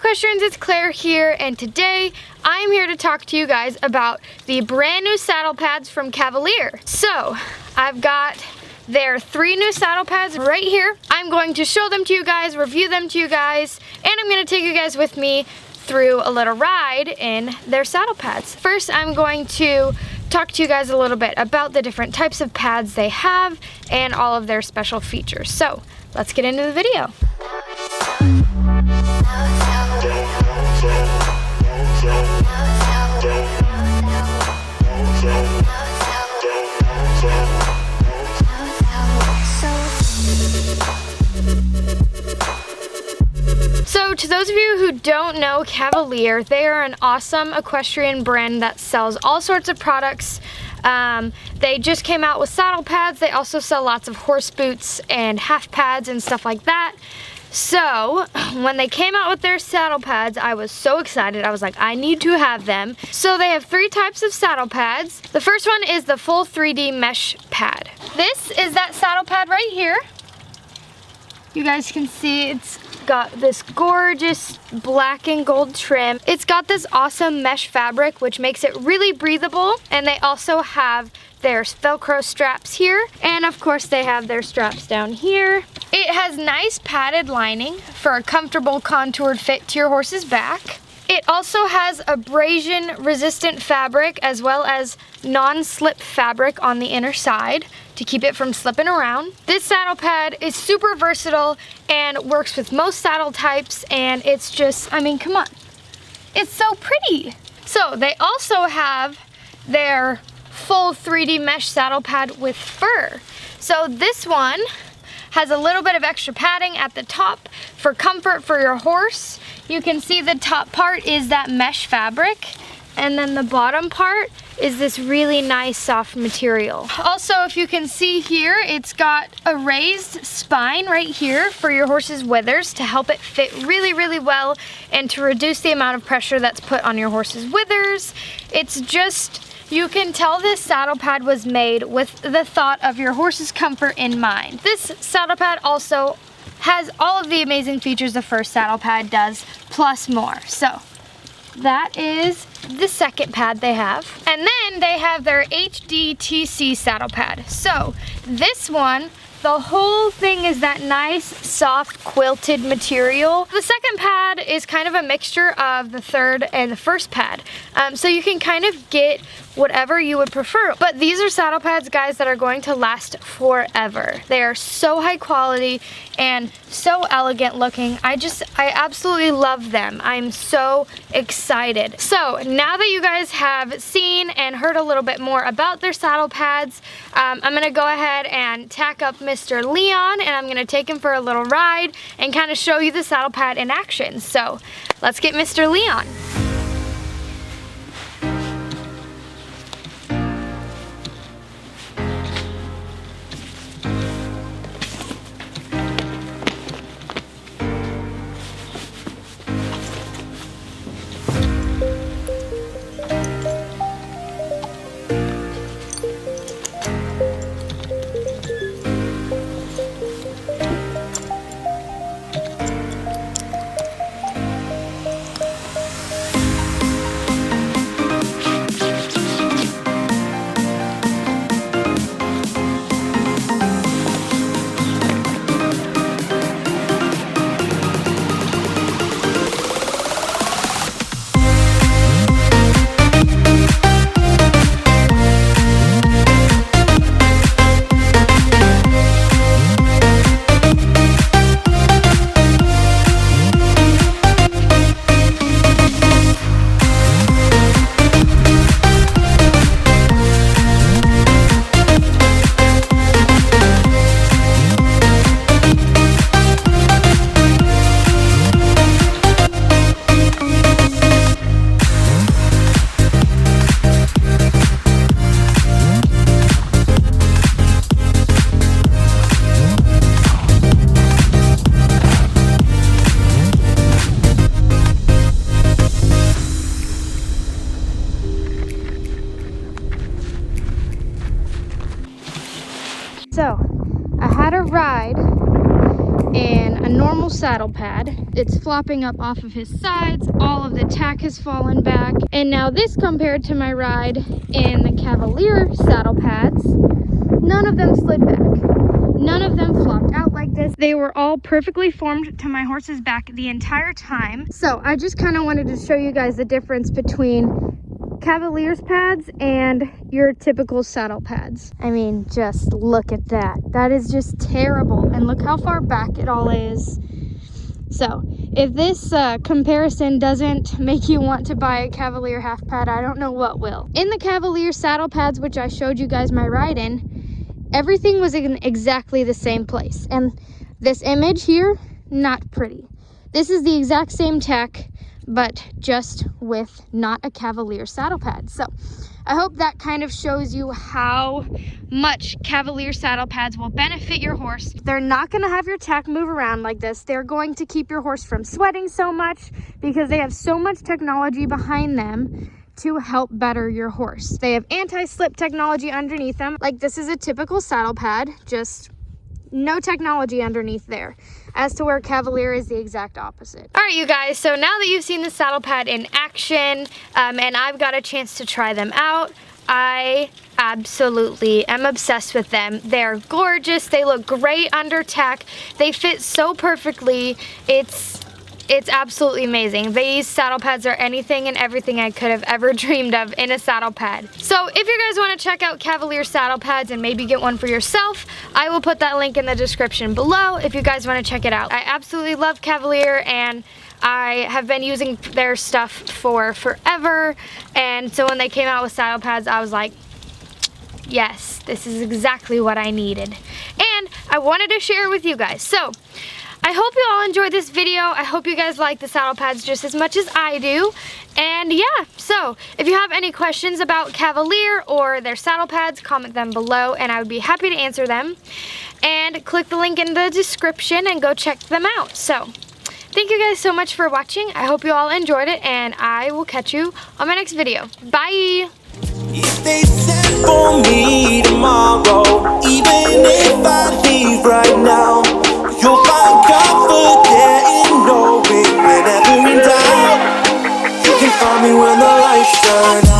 Equestrians, it's Claire here, and today I'm here to talk to you guys about the brand new saddle pads from Kavallerie. So, I've got their 3 new saddle pads right here. I'm going to show them to you guys, review them to you guys, and I'm going to take you guys with me through a little ride in their saddle pads. First, I'm going to talk to you guys a little bit about the different types of pads they have and all of their special features. So, let's get into the video. So to those of you who don't know Kavallerie, they are an awesome equestrian brand that sells all sorts of products. They just came out with saddle pads. They also sell lots of horse boots and half pads and stuff like that. So when they came out with their saddle pads, I was so excited. I was like, I need to have them. So they have 3 types of saddle pads. The first one is the full 3D mesh pad. This is that saddle pad right here. You guys can see it's got this gorgeous black and gold trim. It's got this awesome mesh fabric, which makes it really breathable. And they also have their Velcro straps here. And of course they have their straps down here. It has nice padded lining for a comfortable contoured fit to your horse's back. It also has abrasion resistant fabric as well as non-slip fabric on the inner side to keep it from slipping around. This saddle pad is super versatile and works with most saddle types, and it's just, I mean, come on. It's so pretty. So they also have their full 3D mesh saddle pad with fur. So this one has a little bit of extra padding at the top for comfort for your horse. You can see the top part is that mesh fabric, and then the bottom part is this really nice soft material. Also, if you can see here, it's got a raised spine right here for your horse's withers to help it fit really, really well and to reduce the amount of pressure that's put on your horse's withers. It's just, you can tell this saddle pad was made with the thought of your horse's comfort in mind. This saddle pad also has all of the amazing features the first saddle pad does, plus more. So that is the second pad they have. And then they have their HDTC saddle pad. So this one, the whole thing is that nice, soft, quilted material. The second pad is kind of a mixture of the third and the first pad. So you can kind of get whatever you would prefer. But these are saddle pads, guys, that are going to last forever. They are so high quality and so elegant looking. I absolutely love them. I'm so excited. So now that you guys have seen and heard a little bit more about their saddle pads, I'm gonna go ahead and tack up Mr. Leon, and I'm gonna take him for a little ride and kind of show you the saddle pad in action. So let's get Mr. Leon. So, I had a ride in a normal saddle pad, it's flopping up off of his sides. All of the tack has fallen back. And now this compared to my ride in the Kavallerie saddle pads, none of them slid back. None of them flopped out like this. They were all perfectly formed to my horse's back the entire time. So I just kind of wanted to show you guys the difference between Cavalier's pads and your typical saddle pads. I mean, just look at that. That is just terrible. And look how far back it all is. So if this comparison doesn't make you want to buy a Cavalier half pad, I don't know what will. In the Cavalier saddle pads, which I showed you guys my ride in, everything was in exactly the same place. And this image here, not pretty. This is the exact same tack, but just with not a Cavalier saddle pad. So I hope that kind of shows you how much Cavalier saddle pads will benefit your horse. They're not going to have your tack move around like this. They're going to keep your horse from sweating so much because they have so much technology behind them to help better your horse. They have anti-slip technology underneath them. Like, this is a typical saddle pad, just no technology underneath there. As to where Cavalier is the exact opposite. All right, you guys, so now that you've seen the saddle pad in action, and I've got a chance to try them out, I absolutely am obsessed with them. They're gorgeous. They look great under tack. They fit so perfectly. It's absolutely amazing. These saddle pads are anything and everything I could have ever dreamed of in a saddle pad. So if you guys want to check out Cavalier saddle pads and maybe get one for yourself, I will put that link in the description below if you guys want to check it out. I absolutely love Cavalier, and I have been using their stuff for forever. And so when they came out with saddle pads, I was like, yes, this is exactly what I needed. And I wanted to share it with you guys. So I hope you all enjoyed this video. I hope you guys like the saddle pads just as much as I do. And yeah, so if you have any questions about Cavalier or their saddle pads, comment them below and I would be happy to answer them. And click the link in the description and go check them out. So thank you guys so much for watching. I hope you all enjoyed it, and I will catch you on my next video. Bye! If they send for me tomorrow, even if I leave right now, you'll find comfort there in knowing whenever in doubt, you can find me when the lights turn out.